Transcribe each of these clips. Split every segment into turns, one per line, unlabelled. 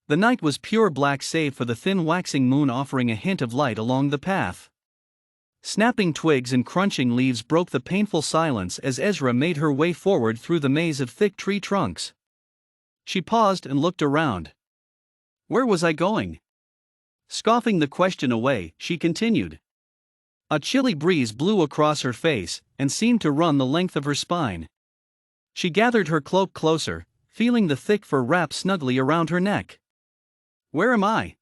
The night was pure black save for the thin waxing moon offering a hint of light along the path. Snapping twigs and crunching leaves broke the painful silence as Ezra made her way forward through the maze of thick tree trunks. She paused and looked around. Where was I going? Scoffing the question away, she continued. A chilly breeze blew across her face and seemed to run the length of her spine. She gathered her cloak closer, feeling the thick fur wrap snugly around her neck. Where am I?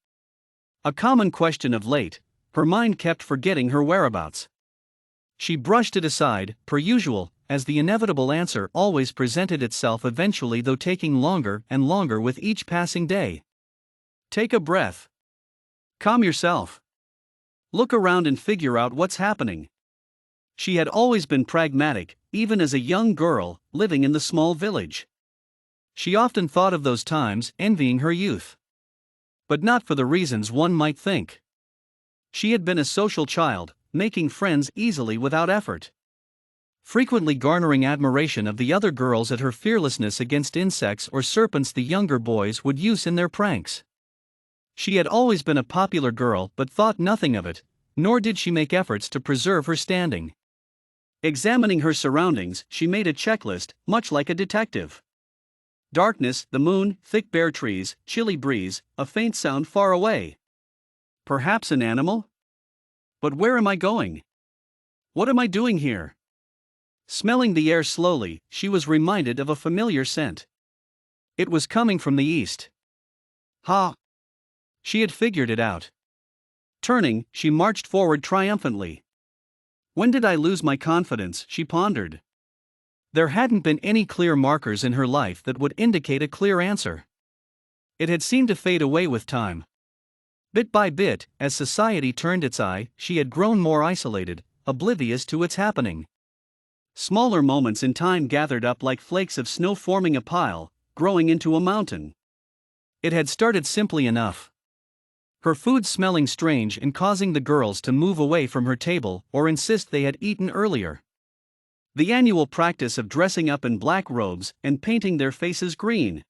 A common question of late, her mind kept forgetting her whereabouts. She brushed it aside, per usual, as the inevitable answer always presented itself eventually, though taking longer and longer with each passing day. Take a breath. Calm yourself. Look around and figure out what's happening. She had always been pragmatic, even as a young girl, living in the small village. She often thought of those times, envying her youth. But not for the reasons one might think. She had been a social child, making friends easily without effort. Frequently garnering admiration of the other girls at her fearlessness against insects or serpents the younger boys would use in their pranks. She had always been a popular girl but thought nothing of it, nor did she make efforts to preserve her standing. Examining her surroundings, she made a checklist, much like a detective. Darkness, the moon, thick bare trees, chilly breeze, a faint sound far away. Perhaps an animal? But where am I going? What am I doing here? Smelling the air slowly, she was reminded of a familiar scent. It was coming from the east. Ha! She had figured it out. Turning, she marched forward triumphantly. When did I lose my confidence, she pondered. There hadn't been any clear markers in her life that would indicate a clear answer. It had seemed to fade away with time. Bit by bit, as society turned its eye, she had grown more isolated, oblivious to its happening. Smaller moments in time gathered up like flakes of snow forming a pile, growing into a mountain. It had started simply enough. Her food smelling strange and causing the girls to move away from her table or insist they had eaten earlier. The annual practice of dressing up in black robes and painting their faces green.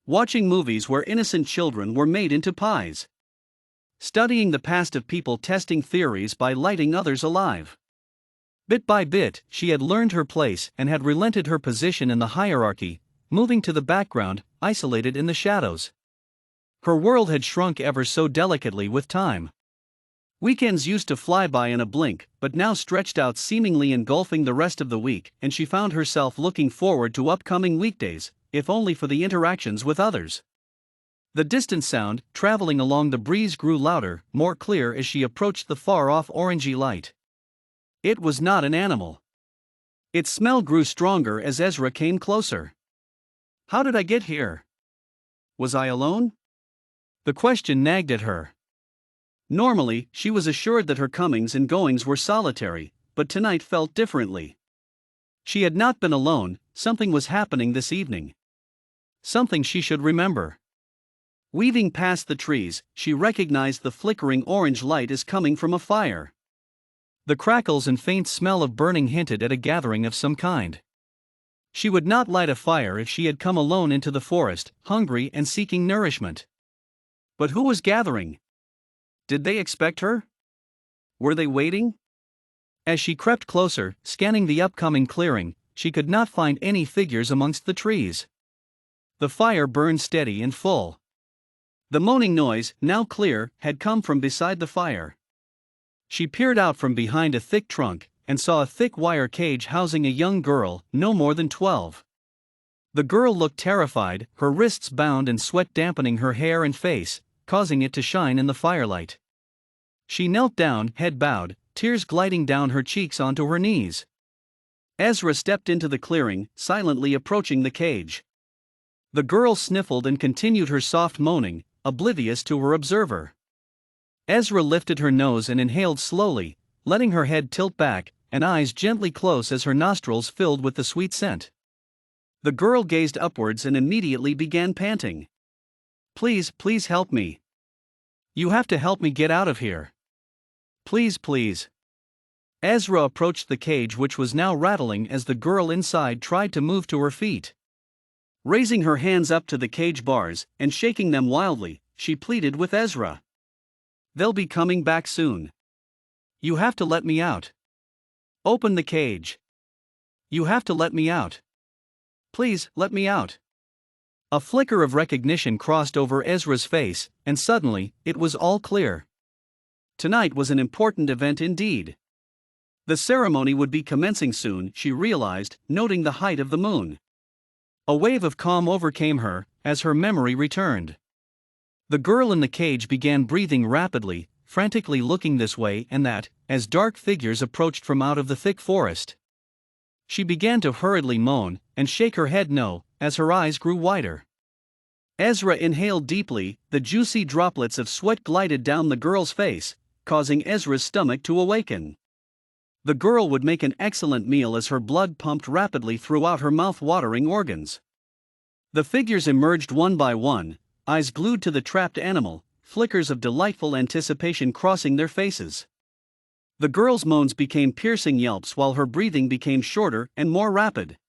Watching movies where innocent children were made into pies. Studying the past of people testing theories by lighting others alive. Bit by bit, she had learned her place and had relented her position in the hierarchy, moving to the background, isolated in the shadows. Her world had shrunk ever so delicately with time. Weekends used to fly by in a blink, but now stretched out seemingly engulfing the rest of the week, and she found herself looking forward to upcoming weekdays, if only for the interactions with others. The distant sound, traveling along the breeze, grew louder, more clear as she approached the far-off orangey light. It was not an animal. Its smell grew stronger as Ezra came closer. How did I get here? Was I alone? The question nagged at her. Normally, she was assured that her comings and goings were solitary, but tonight felt differently. She had not been alone, something was happening this evening. Something she should remember. Weaving past the trees, she recognized the flickering orange light as coming from a fire. The crackles and faint smell of burning hinted at a gathering of some kind. She would not light a fire if she had come alone into the forest, hungry and seeking nourishment. But who was gathering? Did they expect her? Were they waiting? As she crept closer, scanning the upcoming clearing, she could not find any figures amongst the trees. The fire burned steady and full. The moaning noise, now clear, had come from beside the fire. She peered out from behind a thick trunk and saw a thick wire cage housing a young girl, no more than 12. The girl looked terrified, her wrists bound and sweat dampening her hair and face, causing it to shine in the firelight. She knelt down, head bowed, tears gliding down her cheeks onto her knees. Ezra stepped into the clearing, silently approaching the cage. The girl sniffled and continued her soft moaning, oblivious to her observer. Ezra lifted her nose and inhaled slowly, letting her head tilt back, and eyes gently close as her nostrils filled with the sweet scent. The girl gazed upwards and immediately began panting. Please, please help me. You have to help me get out of here. Please, please. Ezra approached the cage, which was now rattling as the girl inside tried to move to her feet. Raising her hands up to the cage bars and shaking them wildly, she pleaded with Ezra. "They'll be coming back soon. You have to let me out. Open the cage. You have to let me out. Please, let me out." A flicker of recognition crossed over Ezra's face, and suddenly, it was all clear. Tonight was an important event indeed. The ceremony would be commencing soon, she realized, noting the height of the moon. A wave of calm overcame her, as her memory returned. The girl in the cage began breathing rapidly, frantically looking this way and that, as dark figures approached from out of the thick forest. She began to hurriedly moan, and shake her head no, as her eyes grew wider. Ezra inhaled deeply, the juicy droplets of sweat glided down the girl's face, causing Ezra's stomach to awaken. The girl would make an excellent meal as her blood pumped rapidly throughout her mouth-watering organs. The figures emerged one by one, eyes glued to the trapped animal, flickers of delightful anticipation crossing their faces. The girl's moans became piercing yelps while her breathing became shorter and more rapid.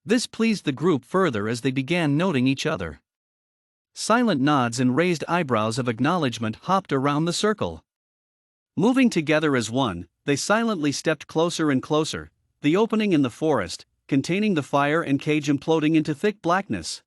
This pleased the group further as they began noting each other. Silent nods and raised eyebrows of acknowledgement hopped around the circle. Moving together as one, they silently stepped closer and closer, the opening in the forest, containing the fire and cage imploding into thick blackness.